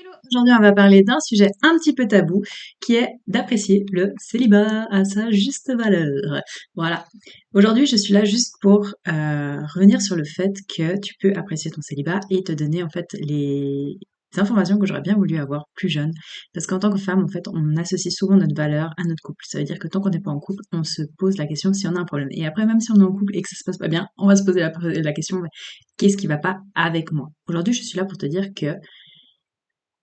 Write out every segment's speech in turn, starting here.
Hello, aujourd'hui on va parler d'un sujet un petit peu tabou qui est d'apprécier le célibat à sa juste valeur. Voilà. Aujourd'hui je suis là juste pour revenir sur le fait que tu peux apprécier ton célibat et te donner en fait les informations que j'aurais bien voulu avoir plus jeune. Parce qu'en tant que femme, en fait, on associe souvent notre valeur à notre couple. Ça veut dire que tant qu'on n'est pas en couple, on se pose la question si on a un problème. Et après, même si on est en couple et que ça se passe pas bien, on va se poser la question, qu'est-ce qui va pas avec moi? Aujourd'hui, je suis là pour te dire que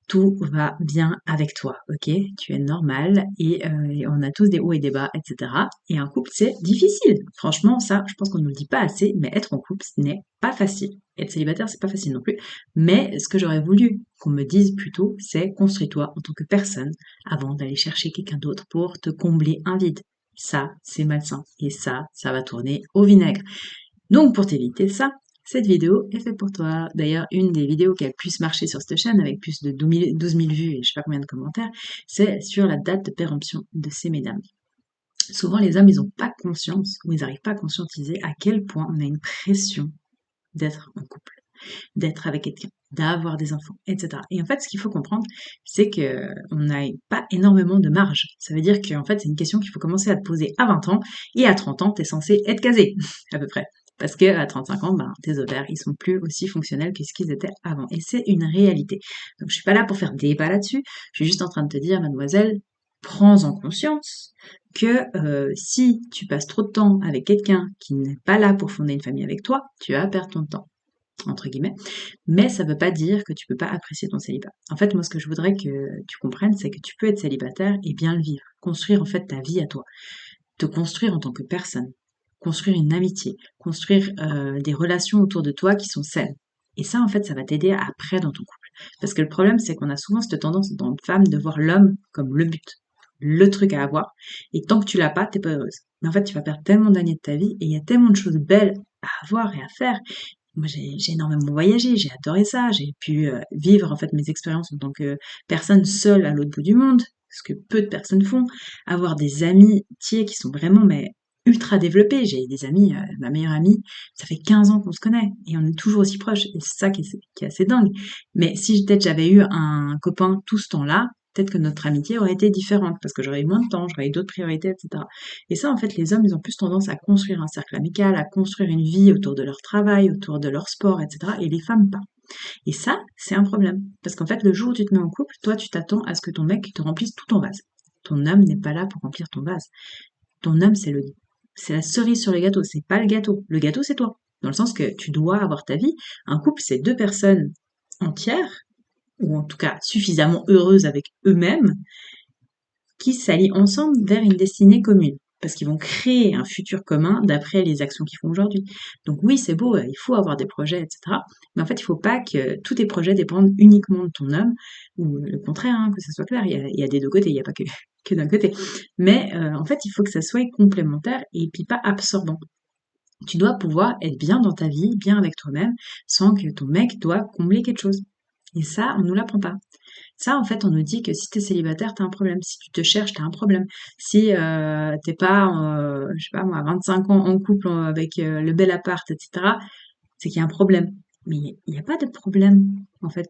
tout va bien avec toi, ok? Tu es normal et on a tous des hauts et des bas, etc. Et un couple, c'est difficile. Franchement, ça, je pense qu'on ne le dit pas assez, mais être en couple, ce n'est pas facile. Être célibataire, c'est pas facile non plus. Mais ce que j'aurais voulu qu'on me dise plutôt, c'est construis-toi en tant que personne avant d'aller chercher quelqu'un d'autre pour te combler un vide. Ça, c'est malsain. Et ça va tourner au vinaigre. Donc pour t'éviter ça, cette vidéo est faite pour toi. D'ailleurs, une des vidéos qui a le plus marché sur cette chaîne, avec plus de 12 000 vues et je sais pas combien de commentaires, c'est sur la date de péremption de ces mesdames. Souvent, les hommes, ils n'ont pas conscience, ou ils n'arrivent pas à conscientiser à quel point on a une pression d'être en couple, d'être avec quelqu'un, d'avoir des enfants, etc. Et en fait, ce qu'il faut comprendre, c'est que on n'a pas énormément de marge. Ça veut dire qu'en fait, c'est une question qu'il faut commencer à te poser à 20 ans, et à 30 ans, t'es censé être casé, à peu près. Parce que à 35 ans, ben, tes ovaires, ils sont plus aussi fonctionnels que ce qu'ils étaient avant. Et c'est une réalité. Donc, je suis pas là pour faire débat là-dessus. Je suis juste en train de te dire, mademoiselle, prends en conscience que si tu passes trop de temps avec quelqu'un qui n'est pas là pour fonder une famille avec toi, tu vas perdre ton temps entre guillemets, mais ça veut pas dire que tu peux pas apprécier ton célibat. En fait, moi, ce que je voudrais que tu comprennes, c'est que tu peux être célibataire et bien le vivre, construire en fait ta vie à toi, te construire en tant que personne, construire une amitié, construire des relations autour de toi qui sont saines. Et ça, en fait, ça va t'aider après dans ton couple. Parce que le problème, c'est qu'on a souvent cette tendance dans une femme de voir l'homme comme le but, le truc à avoir. Et tant que tu l'as pas, t'es pas heureuse. Mais en fait, tu vas perdre tellement d'années de ta vie et il y a tellement de choses belles à avoir et à faire. Moi, j'ai énormément voyagé, j'ai adoré ça, j'ai pu vivre en fait mes expériences en tant que personne seule à l'autre bout du monde, ce que peu de personnes font, avoir des amitiés qui sont vraiment mais ultra développées. J'ai des amis, ma meilleure amie, ça fait 15 ans qu'on se connaît et on est toujours aussi proches et c'est ça qui est assez dingue. Mais si peut-être j'avais eu un copain tout ce temps-là, peut-être que notre amitié aurait été différente parce que j'aurais eu moins de temps, j'aurais eu d'autres priorités, etc. Et ça, en fait, les hommes, ils ont plus tendance à construire un cercle amical, à construire une vie autour de leur travail, autour de leur sport, etc. Et les femmes pas. Et ça, c'est un problème. Parce qu'en fait, le jour où tu te mets en couple, toi, tu t'attends à ce que ton mec te remplisse tout ton vase. Ton homme n'est pas là pour remplir ton vase. Ton homme, c'est la cerise sur le gâteau. C'est pas le gâteau. Le gâteau, c'est toi. Dans le sens que tu dois avoir ta vie. Un couple, c'est deux personnes entières, ou en tout cas suffisamment heureuses avec eux-mêmes, qui s'allient ensemble vers une destinée commune. Parce qu'ils vont créer un futur commun d'après les actions qu'ils font aujourd'hui. Donc oui, c'est beau, il faut avoir des projets, etc. Mais en fait, il faut pas que tous tes projets dépendent uniquement de ton homme, ou le contraire, hein, que ce soit clair. Il y a des deux côtés, il n'y a pas que d'un côté. Mais en fait, il faut que ça soit complémentaire et puis pas absorbant. Tu dois pouvoir être bien dans ta vie, bien avec toi-même, sans que ton mec doit combler quelque chose. Et ça, on nous l'apprend pas. Ça, en fait, on nous dit que si t'es célibataire, t'as un problème. Si tu te cherches, t'as un problème. Si t'es pas, je sais pas moi, à 25 ans en couple avec le bel appart, etc., c'est qu'il y a un problème. Mais il n'y a pas de problème, en fait.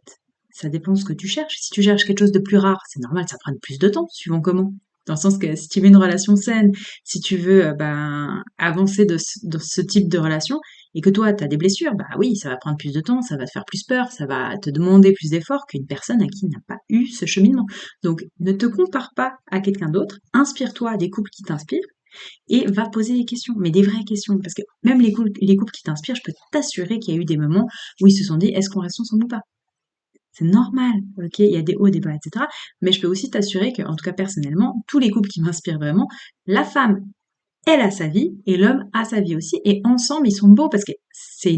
Ça dépend de ce que tu cherches. Si tu cherches quelque chose de plus rare, c'est normal, ça prenne plus de temps, suivant comment. Dans le sens que si tu veux une relation saine, si tu veux ben, avancer dans ce type de relation, et que toi, tu as des blessures, bah oui, ça va prendre plus de temps, ça va te faire plus peur, ça va te demander plus d'efforts qu'une personne à qui n'a pas eu ce cheminement. Donc, ne te compare pas à quelqu'un d'autre, inspire-toi des couples qui t'inspirent, et va poser des questions, mais des vraies questions. Parce que même les couples qui t'inspirent, je peux t'assurer qu'il y a eu des moments où ils se sont dit, est-ce qu'on reste ensemble ou pas? C'est normal, ok? Il y a des hauts, des bas, etc. Mais je peux aussi t'assurer que, en tout cas personnellement, tous les couples qui m'inspirent vraiment, la femme, elle a sa vie et l'homme a sa vie aussi. Et ensemble, ils sont beaux parce que c'est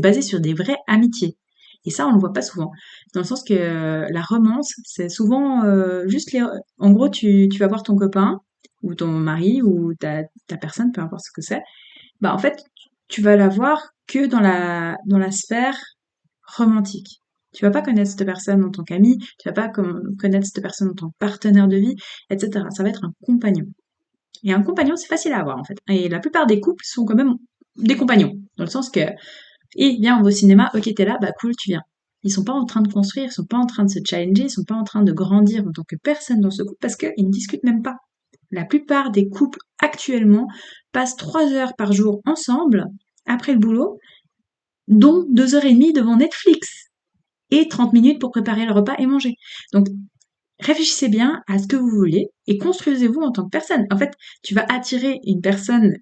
basé sur des vraies amitiés. Et ça, on le voit pas souvent. Dans le sens que la romance, c'est souvent juste les... En gros, tu vas voir ton copain ou ton mari ou ta personne, peu importe ce que c'est. Bah, en fait, tu vas la voir que dans la sphère romantique. Tu vas pas connaître cette personne en tant qu'ami, tu vas pas connaître cette personne en tant que partenaire de vie, etc. Ça va être un compagnon. Et un compagnon, c'est facile à avoir, en fait. Et la plupart des couples sont quand même des compagnons. Dans le sens que, viens, on va au cinéma, ok, t'es là, bah cool, tu viens. Ils sont pas en train de construire, ils sont pas en train de se challenger, ils sont pas en train de grandir en tant que personne dans ce couple parce qu'ils ne discutent même pas. La plupart des couples actuellement passent 3 heures par jour ensemble après le boulot, dont 2 heures et demie devant Netflix et 30 minutes pour préparer le repas et manger. Donc, réfléchissez bien à ce que vous voulez et construisez-vous en tant que personne. En fait, tu vas attirer une personne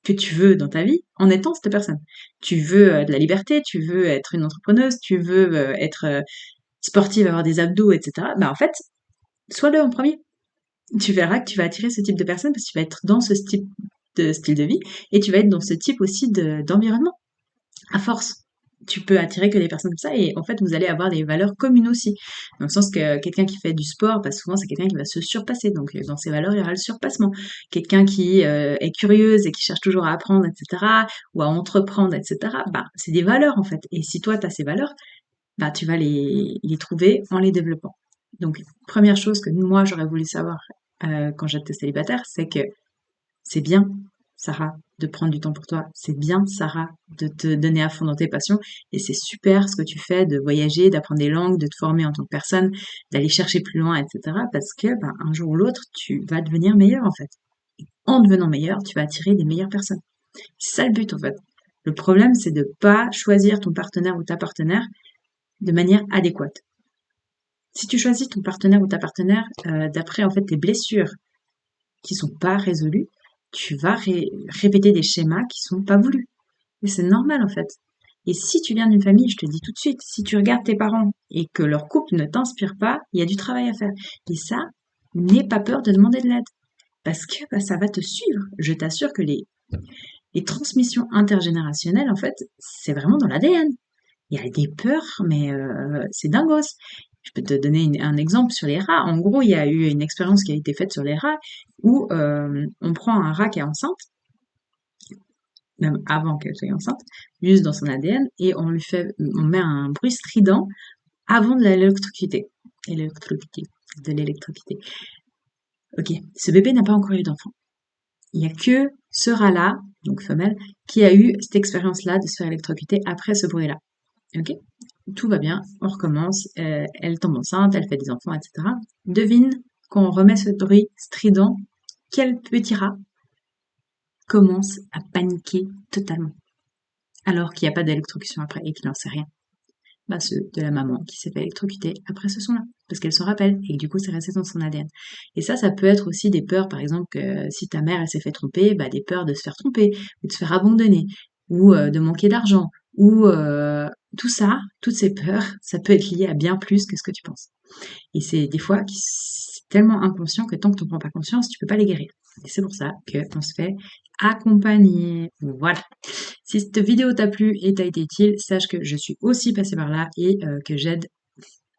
que tu veux dans ta vie en étant cette personne. Tu veux de la liberté, tu veux être une entrepreneuse, tu veux être sportive, avoir des abdos, etc. Bah en fait, sois-le en premier. Tu verras que tu vas attirer ce type de personne parce que tu vas être dans ce type de style de vie et tu vas être dans ce type aussi d'environnement. À force, tu peux attirer que des personnes comme ça et en fait, vous allez avoir des valeurs communes aussi. Dans le sens que quelqu'un qui fait du sport, bah souvent c'est quelqu'un qui va se surpasser. Donc dans ses valeurs, il y aura le surpassement. Quelqu'un qui est curieuse et qui cherche toujours à apprendre, etc. ou à entreprendre, etc. Bah c'est des valeurs en fait. Et si toi tu as ces valeurs, bah tu vas les trouver en les développant. Donc première chose que moi j'aurais voulu savoir quand j'étais célibataire, c'est que c'est bien, Sarah, de prendre du temps pour toi. C'est bien, Sarah, de te donner à fond dans tes passions. Et c'est super ce que tu fais, de voyager, d'apprendre des langues, de te former en tant que personne, d'aller chercher plus loin, etc. Parce que, ben, un jour ou l'autre, tu vas devenir meilleur, en fait. En devenant meilleur, tu vas attirer des meilleures personnes. C'est ça le but, en fait. Le problème, c'est de pas choisir ton partenaire ou ta partenaire de manière adéquate. Si tu choisis ton partenaire ou ta partenaire d'après, en fait, tes blessures qui sont pas résolues, tu vas répéter des schémas qui sont pas voulus. Et c'est normal en fait. Et si tu viens d'une famille, je te le dis tout de suite, si tu regardes tes parents et que leur couple ne t'inspire pas, il y a du travail à faire. Et ça, n'aie pas peur de demander de l'aide. Parce que bah, ça va te suivre. Je t'assure que les transmissions intergénérationnelles, en fait, c'est vraiment dans l'ADN. Il y a des peurs, mais c'est dingos. Je peux te donner un exemple sur les rats. En gros, il y a eu une expérience qui a été faite sur les rats où on prend un rat qui est enceinte, même avant qu'elle soit enceinte, juste dans son ADN, et on met un bruit strident avant de l'électrocuter. De l'électrocuter. Ok, ce bébé n'a pas encore eu d'enfant. Il n'y a que ce rat-là, donc femelle, qui a eu cette expérience-là de se faire électrocuter après ce bruit-là. Ok, tout va bien, on recommence, elle tombe enceinte, elle fait des enfants, etc. Devine, quand on remet ce bruit strident, quel petit rat commence à paniquer totalement, alors qu'il n'y a pas d'électrocution après et qu'il n'en sait rien? Bah ceux de la maman qui s'est fait électrocuter après ce son-là, parce qu'elle se rappelle, et que du coup c'est resté dans son ADN. Et ça peut être aussi des peurs, par exemple, que si ta mère elle s'est fait tromper, bah des peurs de se faire tromper, ou de se faire abandonner, ou de manquer d'argent, ou tout ça, toutes ces peurs, ça peut être lié à bien plus que ce que tu penses. Et c'est des fois c'est tellement inconscient que tant que tu n'en prends pas conscience, tu peux pas les guérir. Et c'est pour ça qu'on se fait accompagner. Voilà. Si cette vidéo t'a plu et t'a été utile, sache que je suis aussi passée par là et que j'aide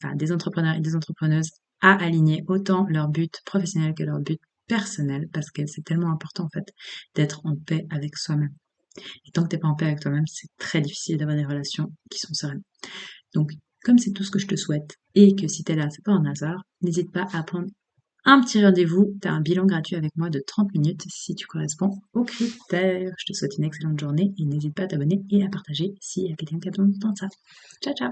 enfin, des entrepreneurs et des entrepreneuses à aligner autant leur but professionnel que leur but personnel parce que c'est tellement important en fait d'être en paix avec soi-même. Et tant que t'es pas en paix avec toi-même, c'est très difficile d'avoir des relations qui sont sereines. Donc, comme c'est tout ce que je te souhaite et que si t'es là, c'est pas un hasard, n'hésite pas à prendre un petit rendez-vous. T'as un bilan gratuit avec moi de 30 minutes si tu corresponds aux critères. Je te souhaite une excellente journée et n'hésite pas à t'abonner et à partager s'il y a quelqu'un qui a besoin de ça. Ciao, ciao!